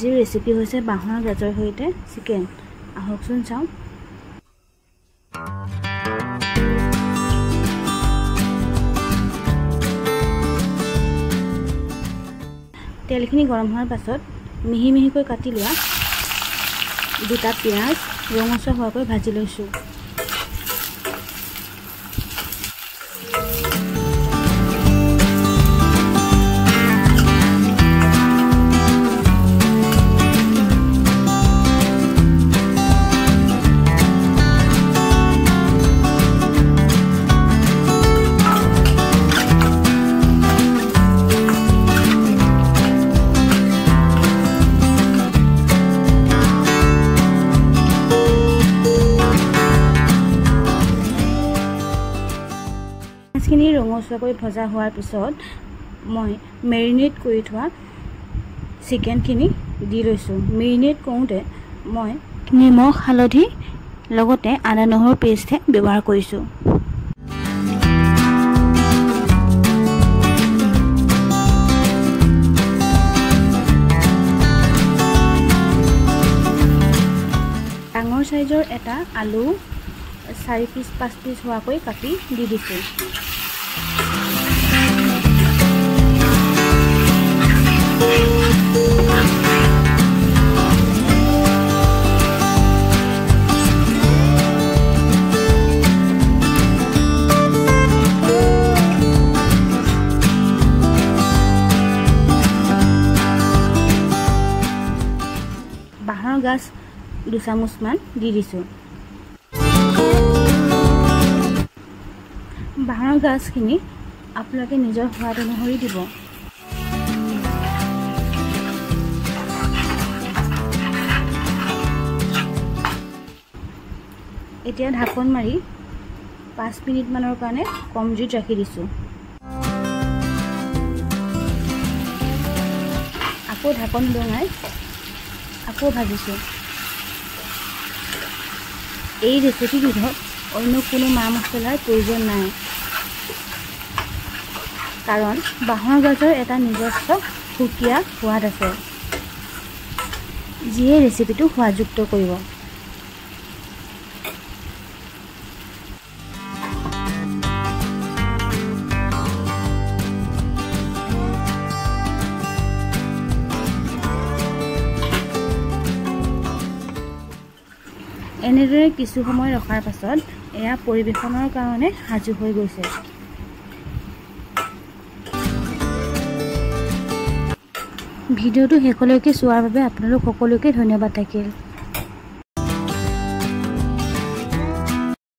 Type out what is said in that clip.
যি ৰেচিপি হৈছে বাঁহৰ গাজৰ সৈতে চিকেন। আহকচোন চাওঁ। তেলখিনি গৰম হোৱাৰ পাছত মিহি মিহিকৈ কাটি লোৱা দুটা পিঁয়াজ ৰঙচুৱা হোৱাকৈ ভাজি লৈছোঁ। মাছখিনি ৰঙচুৱাকৈ ভজা হোৱাৰ পিছত মই মেৰিনেট কৰি থোৱা চিকেনখিনি দি লৈছোঁ। মেৰিনেট কৰোঁতে মই নিমখ হালধি লগতে আদা নহৰু পেষ্টহে ব্যৱহাৰ কৰিছোঁ। ডাঙৰ চাইজৰ এটা আলু 4 পিচ 5 পিচ হোৱাকৈ কাটি দি দিছোঁ। বাঁহৰ গাজ 2 চামুচমান দি দিছোঁ। বাঁহৰ গাজখিনি আপোনালোকে নিজৰ সোৱাদ অনুসৰি দিব। এতিয়া ঢাকন মাৰি 5 মিনিটমানৰ কাৰণে কম জুইত ৰাখি দিছোঁ। আকৌ ঢাকন দঙাই আকৌ ভাজিছোঁ। এই ৰেচিপিবিধত অন্য কোনো মা মছলাৰ প্ৰয়োজন নাই, কাৰণ বাঁহৰ গাজৰ এটা নিজস্ব সুকীয়া সোৱাদ আছে, যিয়ে ৰেচিপিটো সোৱাদযুক্ত কৰিব। এনেদৰে কিছু সময় ৰখাৰ পাছত এয়া পৰিৱেশনৰ কাৰণে সাজু হৈ গৈছে। ভিডিঅ'টো শেষলৈকে চোৱাৰ বাবে আপোনালোক সকলোকে ধন্যবাদ থাকিল।